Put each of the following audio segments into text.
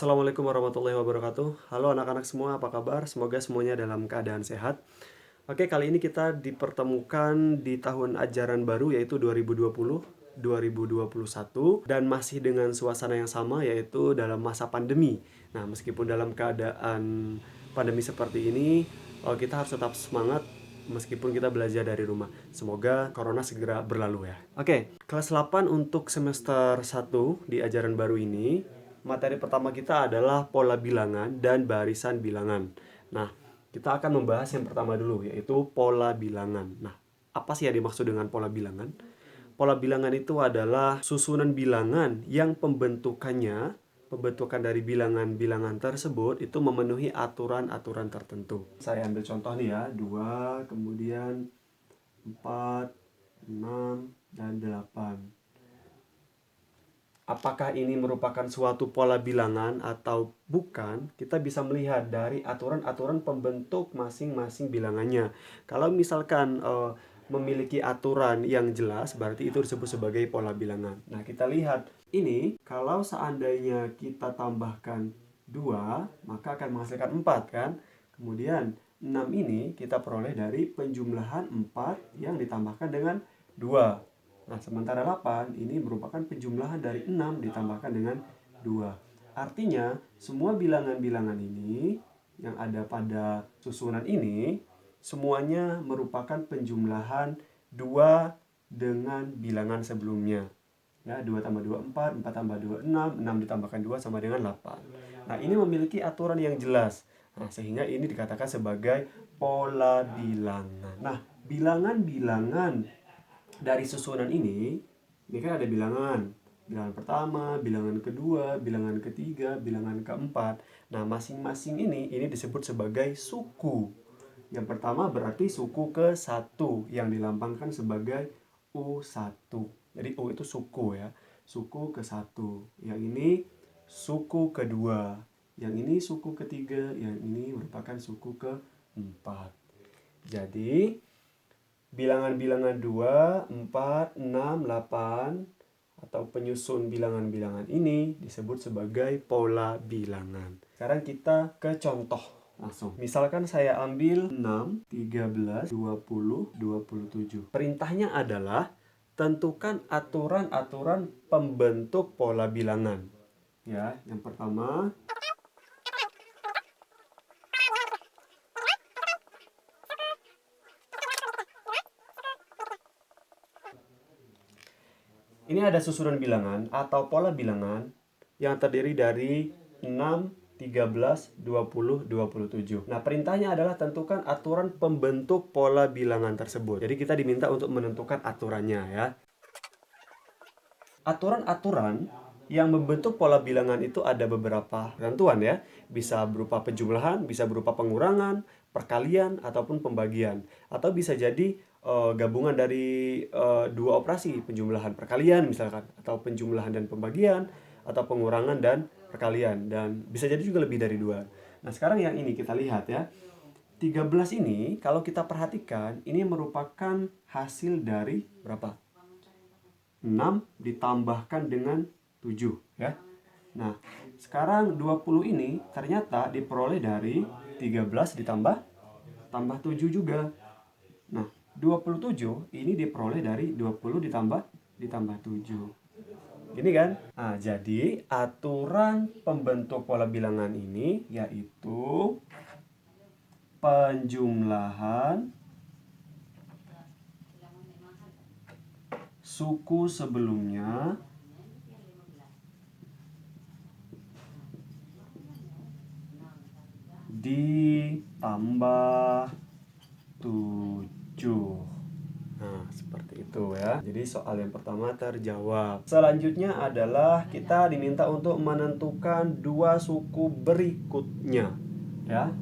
Assalamualaikum warahmatullahi wabarakatuh. Halo anak-anak semua, apa kabar? Semoga semuanya dalam keadaan sehat. Oke, kali ini kita dipertemukan di tahun ajaran baru yaitu 2020-2021 dan masih dengan suasana yang sama yaitu dalam masa pandemi. Nah, meskipun dalam keadaan pandemi seperti ini, kita harus tetap semangat meskipun kita belajar dari rumah. Semoga corona segera berlalu ya. Oke, kelas 8 untuk semester 1 di ajaran baru ini. Materi pertama kita adalah pola bilangan dan barisan bilangan. Nah, kita akan membahas yang pertama dulu, yaitu pola bilangan. Nah, apa sih yang dimaksud dengan pola bilangan? Pola bilangan itu adalah susunan bilangan yang pembentukan dari bilangan-bilangan tersebut itu memenuhi aturan-aturan tertentu. Saya ambil contoh nih ya, 2, kemudian 4, 6, dan 8. Apakah ini merupakan suatu pola bilangan atau bukan, kita bisa melihat dari aturan-aturan pembentuk masing-masing bilangannya. Kalau misalkan memiliki aturan yang jelas, berarti itu disebut sebagai pola bilangan. Nah, kita lihat ini, kalau seandainya kita tambahkan 2, maka akan menghasilkan 4 kan? Kemudian 6 ini kita peroleh dari penjumlahan 4 yang ditambahkan dengan 2. Nah, sementara 8 ini merupakan penjumlahan dari 6 ditambahkan dengan 2. Artinya, semua bilangan-bilangan ini yang ada pada susunan ini, semuanya merupakan penjumlahan 2 dengan bilangan sebelumnya. Ya, 2 tambah 2, 4, 4 tambah 2, 6 ditambahkan 2 sama dengan 8. Nah, ini memiliki aturan yang jelas. Nah, sehingga ini dikatakan sebagai pola bilangan. Nah, bilangan-bilangan dari susunan ini kan ada bilangan pertama, bilangan kedua, bilangan ketiga, bilangan keempat. Nah, masing-masing ini disebut sebagai suku. Yang pertama berarti suku ke-1 yang dilambangkan sebagai U1. Jadi U itu suku ya, suku ke-1. Yang ini suku kedua, yang ini suku ketiga, yang ini merupakan suku ke-4. Jadi bilangan-bilangan 2, 4, 6, 8 atau penyusun bilangan-bilangan ini disebut sebagai pola bilangan. Sekarang kita ke contoh langsung. Misalkan saya ambil 6, 13, 20, 27. Perintahnya adalah tentukan aturan-aturan pembentuk pola bilangan. Ya, yang pertama ini ada susunan bilangan atau pola bilangan yang terdiri dari 6, 13, 20, 27. Nah, perintahnya adalah tentukan aturan pembentuk pola bilangan tersebut. Jadi kita diminta untuk menentukan aturannya ya. Aturan-aturan yang membentuk pola bilangan itu ada beberapa ketentuan ya. Bisa berupa penjumlahan, bisa berupa pengurangan, perkalian, ataupun pembagian. Atau bisa jadi gabungan dari dua operasi, penjumlahan perkalian misalkan, atau penjumlahan dan pembagian, atau pengurangan dan perkalian, dan bisa jadi juga lebih dari 2. Nah, sekarang yang ini kita lihat ya. 13 ini kalau kita perhatikan ini merupakan hasil dari berapa? 6 ditambahkan dengan 7 ya. Nah, sekarang 20 ini ternyata diperoleh dari 13 tambah 7 juga. Nah, 27 ini diperoleh dari 20 ditambah 7. Gini kan? Nah, jadi aturan pembentuk pola bilangan ini yaitu penjumlahan suku sebelumnya ditambah 7. Nah, seperti itu ya. Jadi soal yang pertama terjawab. Selanjutnya adalah kita diminta untuk menentukan dua suku berikutnya. Ya.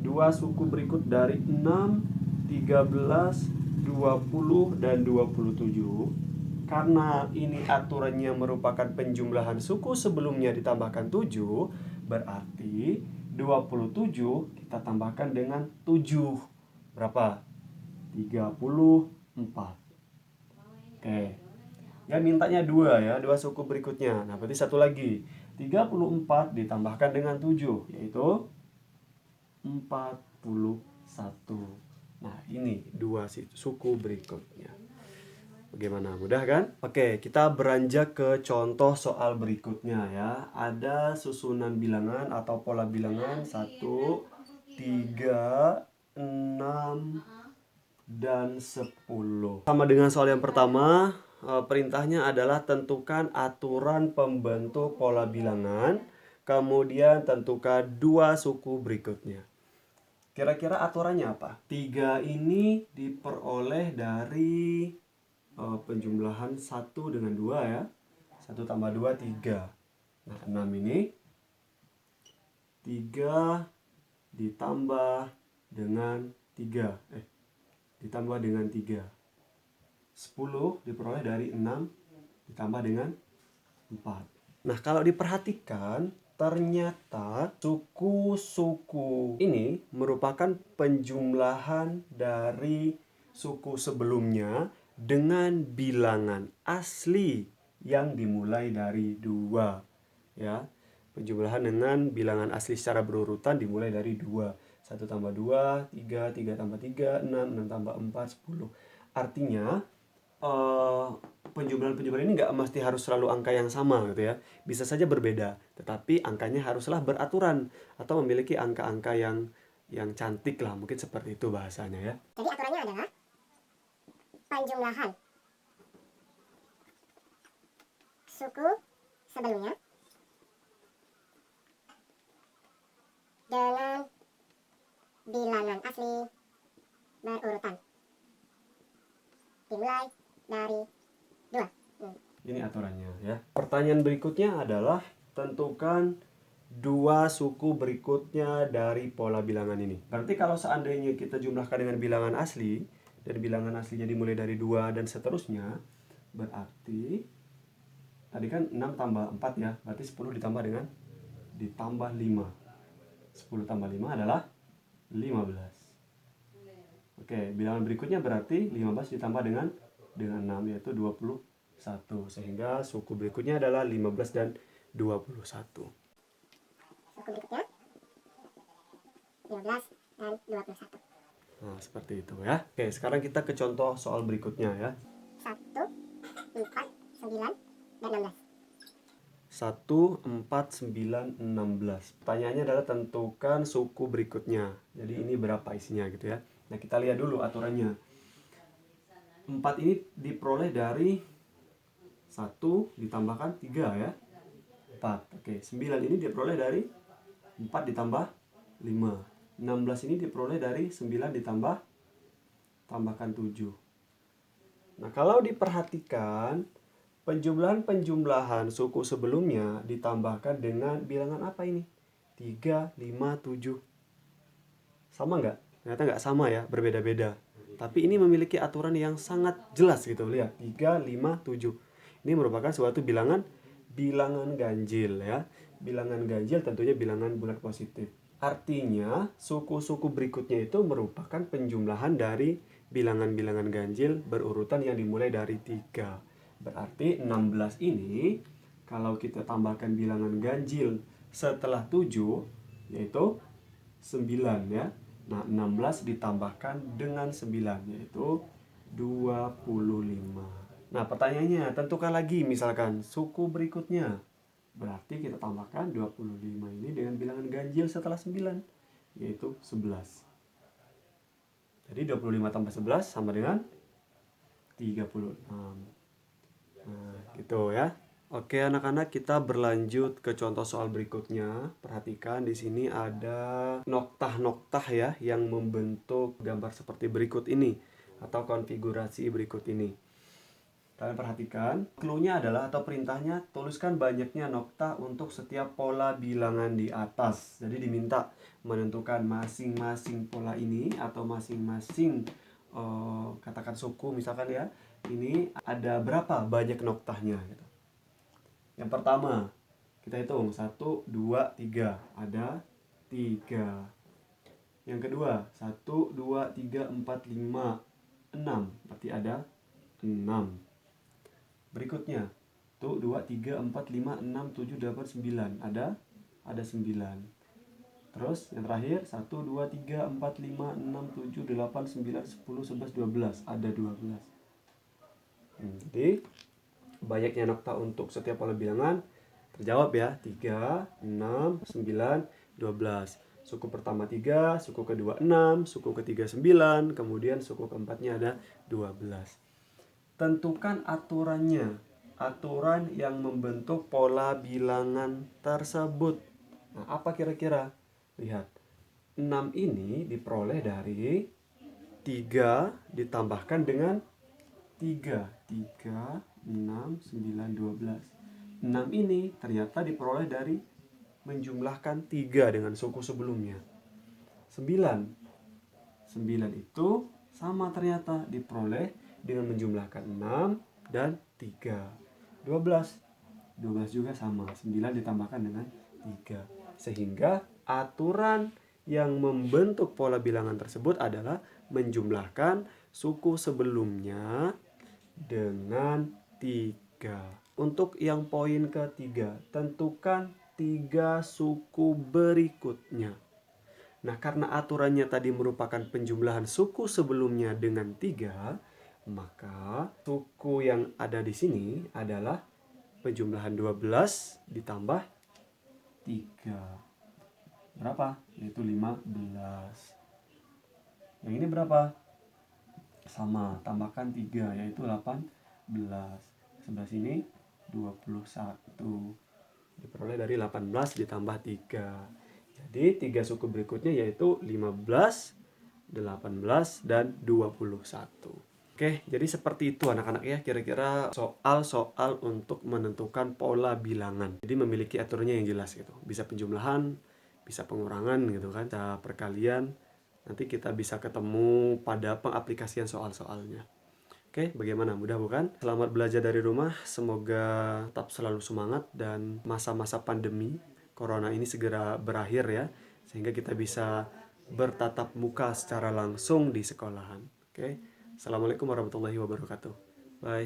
Dua suku berikut dari 6, 13, 20, dan 27. Karena ini aturannya merupakan penjumlahan suku sebelumnya ditambahkan 7, berarti 27 kita tambahkan dengan 7. Berapa? 34. Oke. Ya, mintanya 2 ya, 2 suku berikutnya. Nah, berarti satu lagi. 34 ditambahkan dengan 7, yaitu 41. Nah, ini dua suku berikutnya. Bagaimana, mudah kan? Oke, kita beranjak ke contoh soal berikutnya ya. Ada susunan bilangan atau pola bilangan 1, 3, 6, dan 10. Sama dengan soal yang pertama, perintahnya adalah tentukan aturan pembentuk pola bilangan, kemudian tentukan dua suku berikutnya. Kira-kira aturannya apa? 3 ini diperoleh dari penjumlahan 1 dengan 2 ya. 1 tambah 2, 3. Nah, 6 ini 3 ditambah dengan 3. Ditambah dengan 3. 10 diperoleh dari 6 ditambah dengan 4. Nah, kalau diperhatikan, ternyata suku-suku ini merupakan penjumlahan dari suku sebelumnya dengan bilangan asli yang dimulai dari 2. Ya, penjumlahan dengan bilangan asli secara berurutan dimulai dari 2. 1 tambah 2, 3, 3 tambah 3, 6, 6 tambah 4, 10. Artinya, penjumlahan-penjumlahan ini nggak mesti harus selalu angka yang sama gitu ya. Bisa saja berbeda, tetapi angkanya haruslah beraturan atau memiliki angka-angka yang cantik lah, mungkin seperti itu bahasanya ya. Jadi aturannya adalah penjumlahan suku sebelumnya dengan bilangan asli berurutan dimulai dari 2. Ini aturannya ya. Pertanyaan berikutnya adalah tentukan dua suku berikutnya dari pola bilangan ini. Berarti kalau seandainya kita jumlahkan dengan bilangan asli, dan bilangan aslinya dimulai dari 2 dan seterusnya, berarti tadi kan 6 tambah 4 ya, berarti 10 ditambah 5. 10 tambah 5 adalah 15. Oke, bilangan berikutnya berarti 15 ditambah dengan 6, yaitu 21. Sehingga suku berikutnya adalah 15 dan 21. Suku berikutnya 15 dan 21. Nah, seperti itu ya. Oke, sekarang kita ke contoh soal berikutnya ya. 1, 4, 9, dan 16. 1, 4, 9, 16. Pertanyaannya adalah tentukan suku berikutnya. Jadi ini berapa isinya gitu ya. Nah, kita lihat dulu aturannya. 4 ini diperoleh dari 1 ditambahkan 3 ya. 4. Oke, 9 ini diperoleh dari 4 ditambah 5. 16 ini diperoleh dari 9 tambahkan 7. Nah, kalau diperhatikan, penjumlahan suku sebelumnya ditambahkan dengan bilangan apa ini? 3, 5, 7. Sama nggak? Ternyata nggak sama ya, berbeda-beda. Tapi ini memiliki aturan yang sangat jelas gitu. Lihat, 3, 5, 7. Ini merupakan suatu bilangan ganjil ya. Bilangan ganjil tentunya bilangan bulat positif. Artinya, suku-suku berikutnya itu merupakan penjumlahan dari bilangan-bilangan ganjil berurutan yang dimulai dari 3. Berarti 16 ini kalau kita tambahkan bilangan ganjil setelah 7 yaitu 9 ya. Nah, 16 ditambahkan dengan 9 yaitu 25. Nah, pertanyaannya tentukan lagi misalkan suku berikutnya. Berarti kita tambahkan 25 ini dengan bilangan ganjil setelah 9 yaitu 11. Jadi 25 tambah 11 sama dengan 36. Nah, gitu ya. Oke anak-anak, kita berlanjut ke contoh soal berikutnya. Perhatikan di sini ada noktah-noktah ya yang membentuk gambar seperti berikut ini atau konfigurasi berikut ini. Kalian perhatikan, clue-nya adalah atau perintahnya tuliskan banyaknya noktah untuk setiap pola bilangan di atas. Jadi diminta menentukan masing-masing pola ini atau masing-masing katakan suku misalkan ya. Ini ada berapa banyak noktahnya gitu. Yang pertama, kita hitung 1, 2, 3. Ada 3. Yang kedua, 1, 2, 3, 4, 5, 6. Berarti ada 6. Berikutnya, 1, 2, 3, 4, 5, 6, 7, 8, 9. Ada 9. Terus yang terakhir 1, 2, 3, 4, 5, 6, 7, 8, 9, 10, 11, 12. Ada 12. Jadi banyaknya nokta untuk setiap pola bilangan terjawab ya. 3, 6, 9, 12. Suku pertama 3, suku kedua 6, suku ketiga 9, kemudian suku keempatnya ada 12. Tentukan aturannya. Aturan yang membentuk pola bilangan tersebut. Nah, apa kira-kira? Lihat. 6 ini diperoleh dari 3 ditambahkan dengan 3. 3, 6, 9, 12. 6 ini ternyata diperoleh dari menjumlahkan 3 dengan suku sebelumnya. 9. 9 itu sama ternyata diperoleh dengan menjumlahkan 6 dan 3. 12. 12 juga sama, 9 ditambahkan dengan 3. Sehingga aturan yang membentuk pola bilangan tersebut adalah menjumlahkan suku sebelumnya dengan 3. Untuk yang poin ketiga, tentukan 3 suku berikutnya. Nah, karena aturannya tadi merupakan penjumlahan suku sebelumnya dengan 3, maka suku yang ada di sini adalah penjumlahan 12 ditambah 3. Berapa? Yaitu 15. Yang ini berapa? Sama, tambahkan 3 yaitu 18. Sebelah sini 21. Diperoleh dari 18 ditambah 3. Jadi 3 suku berikutnya yaitu 15, 18, dan 21. Oke, jadi seperti itu anak-anak ya, kira-kira soal-soal untuk menentukan pola bilangan. Jadi memiliki aturannya yang jelas gitu. Bisa penjumlahan, bisa pengurangan gitu kan, bisa perkalian. Nanti kita bisa ketemu pada pengaplikasian soal-soalnya. Oke, bagaimana? Mudah bukan? Selamat belajar dari rumah. Semoga tetap selalu semangat dan masa-masa pandemi corona ini segera berakhir ya. Sehingga kita bisa bertatap muka secara langsung di sekolahan. Oke. Assalamualaikum warahmatullahi wabarakatuh. Bye.